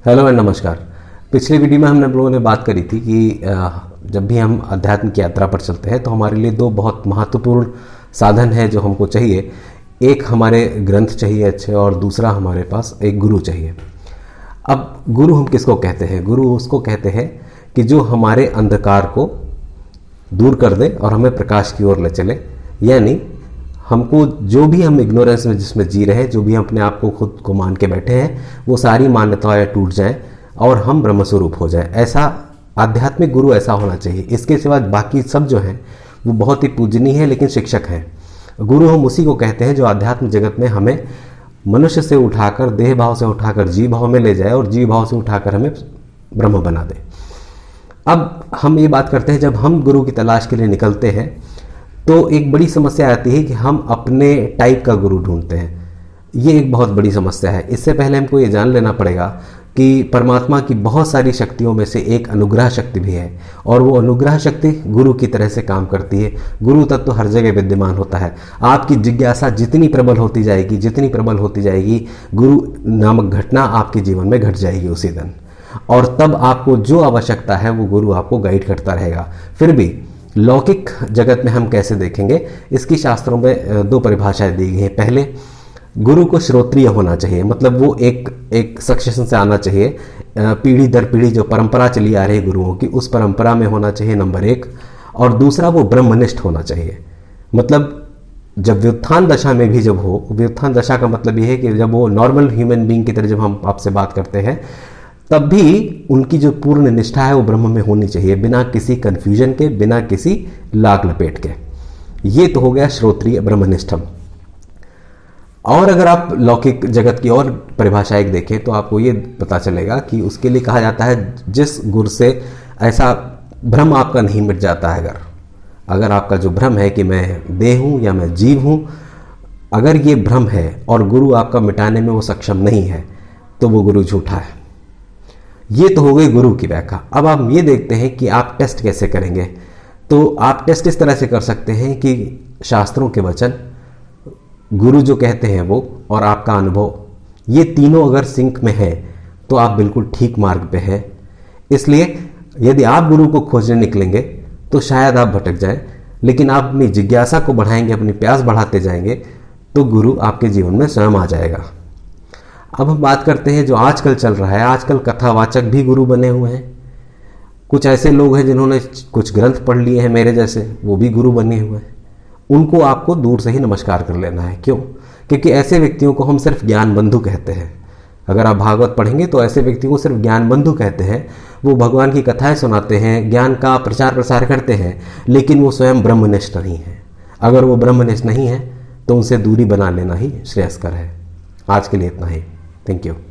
Hello and नमस्कार। पिछले video में हमने लोगों ने बात करी थी कि जब भी हम अध्यात्म की यात्रा पर चलते हैं तो हमारे लिए दो बहुत महत्वपूर्ण साधन है जो हमको चाहिए। एक हमारे ग्रंथ चाहिए अच्छे, और दूसरा हमारे पास एक गुरु चाहिए। अब गुरु हम किसको कहते हैं? गुरु उसको कहते हैं कि जो हमारे अंधकार को दूर कर दे और हमें प्रकाश की ओर ले चले। यानी हमको जो भी हम इग्नोरेंस में जिसमें जी रहे हैं, जो भी हम अपने आप को खुद को मान के बैठे हैं, वो सारी मान्यताएं टूट जाएं और हम ब्रह्मस्वरूप हो जाए। ऐसा आध्यात्मिक गुरु ऐसा होना चाहिए। इसके सिवा बाकी सब जो हैं वो बहुत ही पूजनीय है, लेकिन शिक्षक हैं। गुरु हम उसी को कहते हैं जो आध्यात्म जगत में हमें मनुष्य से उठाकर, देह भाव से उठाकर जीव भाव में ले जाए और जीव भाव से उठाकर हमें ब्रह्म बना दे। अब हम ये बात करते हैं, जब हम गुरु की तलाश के लिए निकलते हैं तो एक बड़ी समस्या आती है कि हम अपने टाइप का गुरु ढूंढते हैं। ये एक बहुत बड़ी समस्या है। इससे पहले हमको ये जान लेना पड़ेगा कि परमात्मा की बहुत सारी शक्तियों में से एक अनुग्रह शक्ति भी है, और वो अनुग्रह शक्ति गुरु की तरह से काम करती है। गुरु तत्व हर जगह विद्यमान होता है। आपकी जिज्ञासा जितनी प्रबल होती जाएगी, गुरु नामक घटना आपके जीवन में घट जाएगी उसी दिन, और तब आपको जो आवश्यकता है वो गुरु आपको गाइड करता रहेगा। फिर भी लौकिक जगत में हम कैसे देखेंगे, इसकी शास्त्रों में दो परिभाषाएं दी गई हैं। पहले, गुरु को श्रोत्रिय होना चाहिए, मतलब वो एक सक्सेशन से आना चाहिए। पीढ़ी दर पीढ़ी जो परंपरा चली आ रही है गुरुओं की, उस परंपरा में होना चाहिए, नंबर एक। और दूसरा, वो ब्रह्मनिष्ठ होना चाहिए। मतलब जब व्युत्थान दशा में भी जब हो, व्युत्थान दशा का मतलब ये है कि जब वो नॉर्मल ह्यूमन बीइंग की तरह जब हम आपसे बात करते हैं, तब भी उनकी जो पूर्ण निष्ठा है वो ब्रह्म में होनी चाहिए, बिना किसी कंफ्यूजन के, बिना किसी लाग लपेट के। ये तो हो गया श्रोत्रिय ब्रह्मनिष्ठम। और अगर आप लौकिक जगत की और परिभाषा एक देखें तो आपको ये पता चलेगा कि उसके लिए कहा जाता है, जिस गुरु से ऐसा भ्रम आपका नहीं मिट जाता है, अगर आपका जो भ्रम है कि मैं देह हूं या मैं जीव हूं, अगर ये भ्रम है और गुरु आपका मिटाने में वो सक्षम नहीं है, तो वो गुरु झूठा है। ये तो हो गई गुरु की व्याख्या। अब आप ये देखते हैं कि आप टेस्ट कैसे करेंगे। तो आप टेस्ट इस तरह से कर सकते हैं कि शास्त्रों के वचन, गुरु जो कहते हैं वो, और आपका अनुभव, ये तीनों अगर सिंक में है तो आप बिल्कुल ठीक मार्ग पे हैं। इसलिए यदि आप गुरु को खोजने निकलेंगे तो शायद आप भटक जाएं, लेकिन आप अपनी जिज्ञासा को बढ़ाएंगे, अपनी प्यास बढ़ाते जाएंगे, तो गुरु आपके जीवन में स्वयं आ जाएगा। अब हम बात करते हैं जो आजकल चल रहा है। आजकल कथावाचक भी गुरु बने हुए हैं। कुछ ऐसे लोग हैं जिन्होंने कुछ ग्रंथ पढ़ लिए हैं मेरे जैसे, वो भी गुरु बने हुए हैं। उनको आपको दूर से ही नमस्कार कर लेना है। क्यों? क्योंकि ऐसे व्यक्तियों को हम सिर्फ ज्ञान बंधु कहते हैं। अगर आप भागवत पढ़ेंगे तो ऐसे व्यक्तियों को सिर्फ ज्ञान बंधु कहते हैं। वो भगवान की कथाएं सुनाते हैं, ज्ञान का प्रचार प्रसार करते हैं, लेकिन वो स्वयं ब्रह्मनिष्ठ नहीं है। अगर वो ब्रह्मनिष्ठ नहीं है तो उनसे दूरी बना लेना ही श्रेयस्कर है। आज के लिए इतना ही। Thank you.